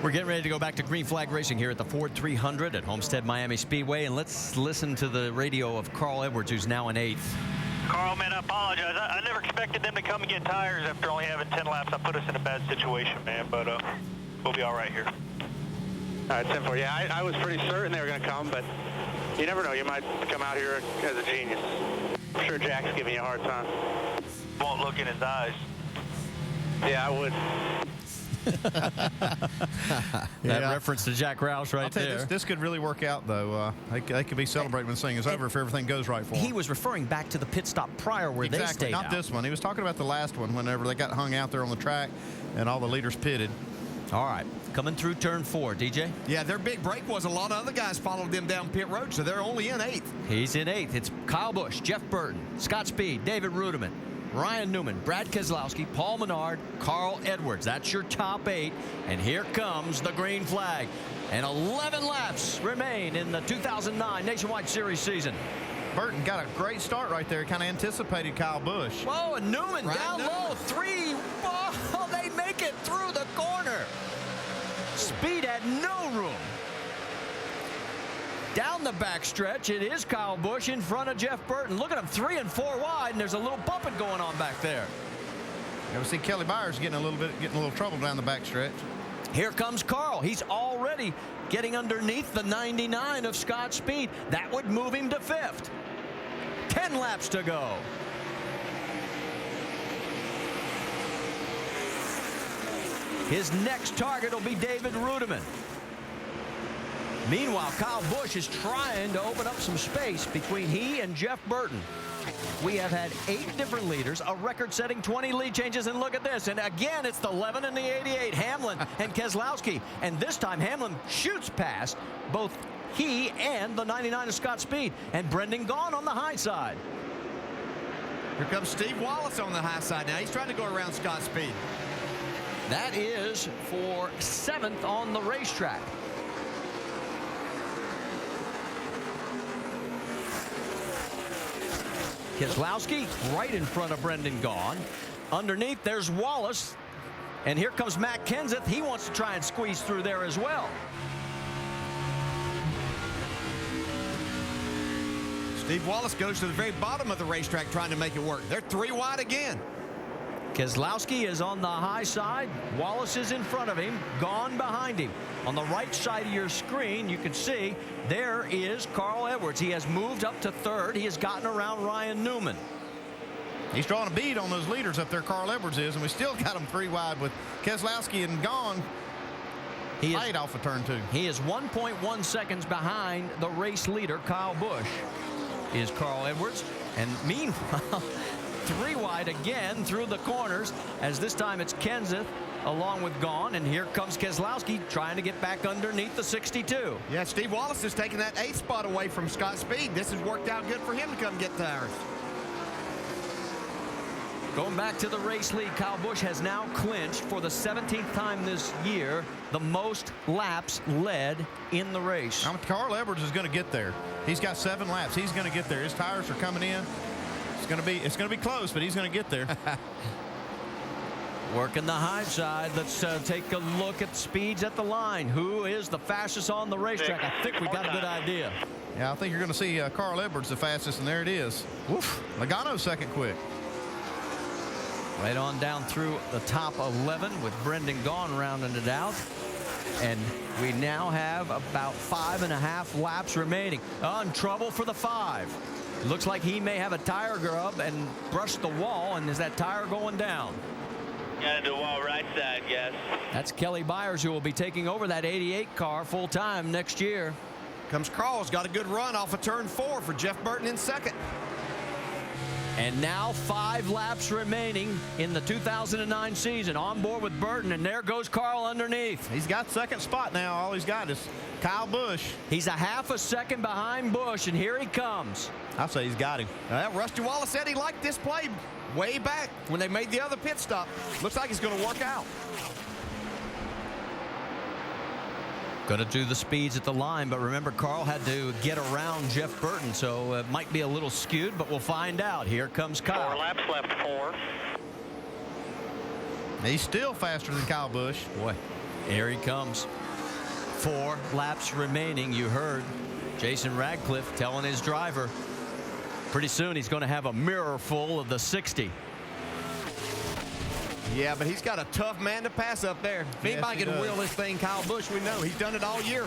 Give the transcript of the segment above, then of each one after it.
We're getting ready to go back to green flag racing here at the Ford 300 at Homestead-Miami Speedway, and let's listen to the radio of Carl Edwards, who's now in 8th. Carl, man, I apologize. I never expected them to come and get tires after only having 10 laps. I put us in a bad situation, man, but we'll be all right here. All right, 10-4. Yeah, I was pretty certain they were going to come, but you never know. You might come out here as a genius. I'm sure Jack's giving you a hard time. Won't look in his eyes. Yeah, I would. That reference to Jack Roush right there. This could really work out, though. They could be celebrating when this thing is over if everything goes right for them. He was referring back to the pit stop prior where they stayed not out. this one. He was talking about the last one whenever they got hung out there on the track and all the leaders pitted. All right, coming through turn 4, DJ. Yeah, their big break was a lot of other guys followed them down pit road, so they're only in 8th. He's in 8th. It's Kyle Busch, Jeff Burton, Scott Speed, David Rudiman, Ryan Newman, Brad Keselowski, Paul Menard, Carl Edwards. That's your top 8. And here comes the green flag. And 11 laps remain in the 2009 Nationwide Series season. Burton got a great start right there. Kind of anticipated Kyle Busch. Whoa, and Newman down low. 3. Whoa, they make it through the corner. Speed had no room. Down the backstretch, it is Kyle Busch in front of Jeff Burton. Look at him, 3 and 4 wide, and there's a little bumping going on back there. Yeah, we see Kelly Byers getting a little trouble down the backstretch. Here comes Carl. He's already getting underneath the 99 of Scott Speed. That would move him to 5th. 10 laps to go. His next target will be David Rudiman. Meanwhile, Kyle Busch is trying to open up some space between he and Jeff Burton. We have had 8 different leaders, a record-setting 20 lead changes, and look at this. And again, it's the 11 and the 88, Hamlin and Keselowski. And this time, Hamlin shoots past both he and the 99 of Scott Speed. And Brendan Gaughan on the high side. Here comes Steve Wallace on the high side now. He's trying to go around Scott Speed. That is for 7th on the racetrack. Keselowski right in front of Brendan Gaughan. Underneath, there's Wallace. And here comes Matt Kenseth. He wants to try and squeeze through there as well. Steve Wallace goes to the very bottom of the racetrack trying to make it work. They're 3 wide again. Keselowski is on the high side. Wallace is in front of him. Gaughan behind him. On the right side of your screen, you can see there is Carl Edwards. He has moved up to 3rd. He has gotten around Ryan Newman. He's drawing a bead on those leaders up there, Carl Edwards is, and we still got him 3 wide with Keselowski and Gaughan tight off of turn 2. He is 1.1 seconds behind the race leader, Kyle Busch, is Carl Edwards. And meanwhile, 3 wide again through the corners, as this time it's Kenseth along with Gaughan, and here comes Keselowski trying to get back underneath the 62. Yeah, Steve Wallace is taking that 8th spot away from Scott Speed. This has worked out good for him to come get tires. Going back to the race lead, Kyle Busch has now clinched for the 17th time this year the most laps led in the race. Carl Edwards is going to get there. He's got 7 laps. He's going to get there. His tires are coming in. It's going to be close, but he's going to get there. Working the high side. Let's take a look at speeds at the line. Who is the fastest on the racetrack? I think we got a good idea. Yeah, I think you're going to see Carl Edwards the fastest, and there it is. Woof. Logano's second quick. Right on down through the top 11 with Brendan Gaughan rounding it out. And we now have about 5.5 laps remaining. In trouble for the 5. Looks like he may have a tire grub and brush the wall, and is that tire going down? Got into the wall right side, guys. That's Kelly Byers, who will be taking over that 88 car full-time next year. Comes Carl's got a good run off of turn 4 for Jeff Burton in 2nd. And now 5 laps remaining in the 2009 season. On board with Burton, and there goes Carl underneath. He's got 2nd spot now. All he's got is Kyle Busch. He's a half a second behind Busch, and here he comes. I'll say he's got him. Rusty Wallace said he liked this play way back when they made the other pit stop. Looks like it's going to work out. Going to do the speeds at the line, but remember, Carl had to get around Jeff Burton, so it might be a little skewed, but we'll find out. Here comes Kyle. 4 laps left, 4. He's still faster than Kyle Busch. Boy, Here he comes. 4 laps remaining. You heard Jason Radcliffe telling his driver pretty soon he's going to have a mirror full of the 60. Yeah, but he's got a tough man to pass up there. If anybody can wheel this thing, Kyle Busch, we know. He's done it all year.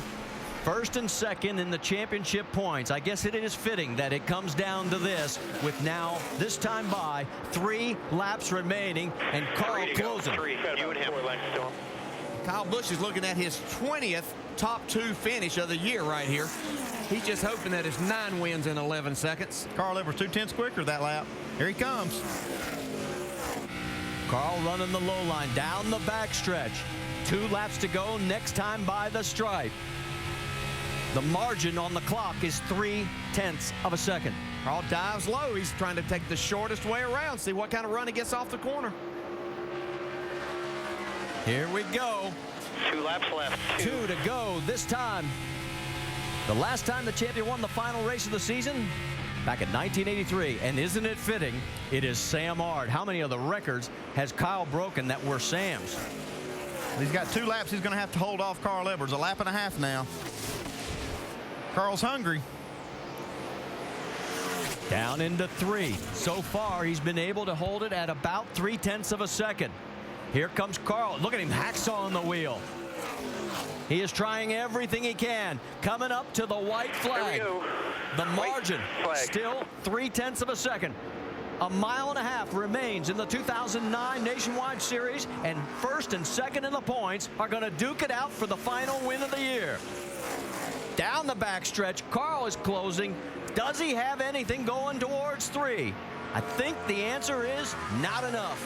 First and second in the championship points. I guess it is fitting that it comes down to this with now, this time by, 3 laps remaining and Carl closing. 3. You and him. 4 lengths to him. Kyle Busch is looking at his 20th top 2 finish of the year right here. He's just hoping that it's 9 wins in 11 seconds. Carl Edwards 2/10 quicker that lap. Here he comes. Carl running the low line down the backstretch. 2 laps to go, next time by the stripe. The margin on the clock is 0.3 of a second. Carl dives low. He's trying to take the shortest way around, see what kind of run he gets off the corner. Here we go. 2 laps left. 2 to go this time. The last time the champion won the final race of the season, back in 1983. And isn't it fitting? It is Sam Ard. How many of the records has Kyle broken that were Sam's? He's got 2 laps. He's going to have to hold off Carl Edwards. 1.5 laps now. Carl's hungry. Down into 3. So far, he's been able to hold it at about 0.3 of a second. Here comes Carl. Look at him hacksawing the wheel. He is trying everything he can. Coming up to the white flag. There we go. The margin flag. still 0.3 of a second. 1.5 miles remains in the 2009 Nationwide Series, and first and second in the points are going to duke it out for the final win of the year. Down the backstretch, Carl is closing. Does he have anything going towards 3? I think the answer is not enough.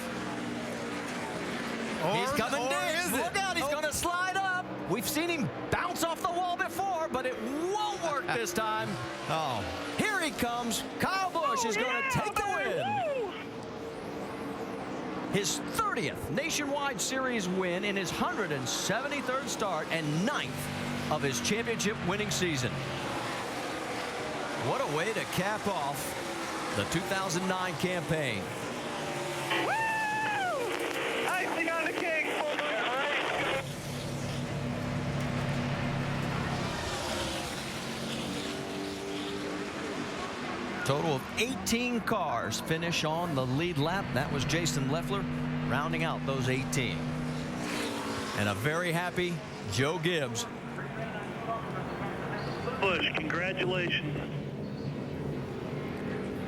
He's coming down. Look out, he's going to slide up. We've seen him bounce off the wall before, but it won't work this time. Oh, Here he comes. Kyle Busch is going to take the win. His 30th Nationwide Series win in his 173rd start and 9th of his championship winning season. What a way to cap off the 2009 campaign. Icing on the cake. Total of 18 cars finish on the lead lap. That was Jason Leffler rounding out those 18. And a very happy Joe Gibbs. Busch, congratulations.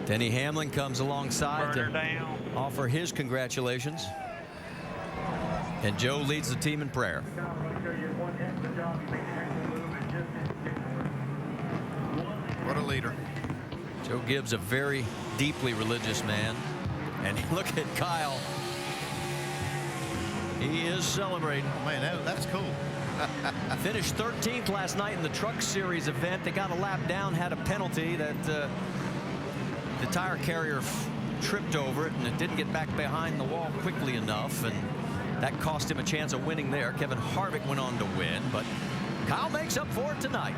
Denny Hamlin comes alongside Burner to down. offer his congratulations. And Joe leads the team in prayer. What a leader. Joe Gibbs, a very deeply religious man. And look at Kyle. He is celebrating. Oh, man, that's cool. Finished 13th last night in the Truck Series event. They got a lap down, had a penalty that the tire carrier tripped over it, and it didn't get back behind the wall quickly enough, and that cost him a chance of winning there. Kevin Harvick went on to win, but Kyle makes up for it tonight.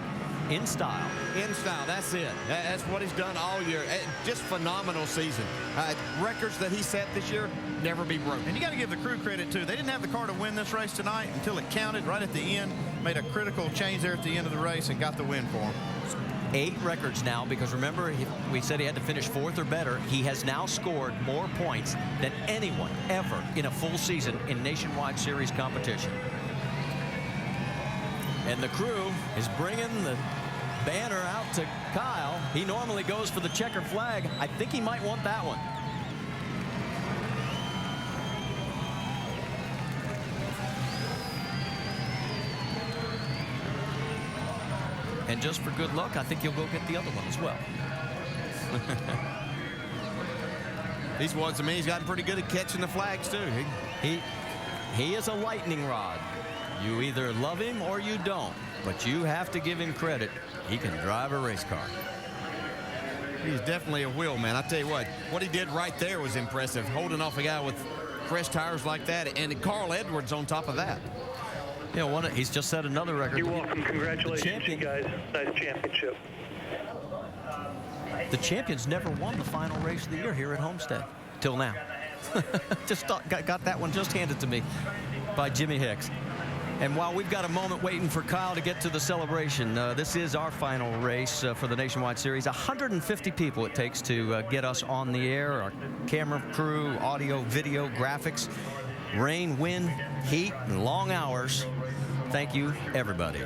In style. in style. That's it. That's what he's done all year. Just phenomenal season. Records that he set this year never be broken. And you got to give the crew credit, too. They didn't have the car to win this race tonight until it counted right at the end. Made a critical change there at the end of the race and got the win for him. 8 records now, because remember, we said he had to finish 4th or better. He has now scored more points than anyone ever in a full season in Nationwide Series competition. And the crew is bringing the banner out to Kyle. He normally goes for the checkered flag. I think he might want that one. And just for good luck, I think he'll go get the other one as well. These ones, to me, he's gotten pretty good at catching the flags, too. He is a lightning rod. You either love him or you don't, but you have to give him credit. He can drive a race car. He's definitely a wheel man. I tell you what he did right there was impressive, holding off a guy with fresh tires like that, and Carl Edwards on top of that. You know, he's just set another record. You're welcome. Congratulations, you guys. Nice championship. The champions never won the final race of the year here at Homestead till now. Got that one just handed to me by Jimmy Hicks. And while we've got a moment waiting for Kyle to get to the celebration, this is our final race for the Nationwide Series. 150 people it takes to get us on the air, our camera crew, audio, video, graphics, rain, wind, heat, and long hours. Thank you, everybody.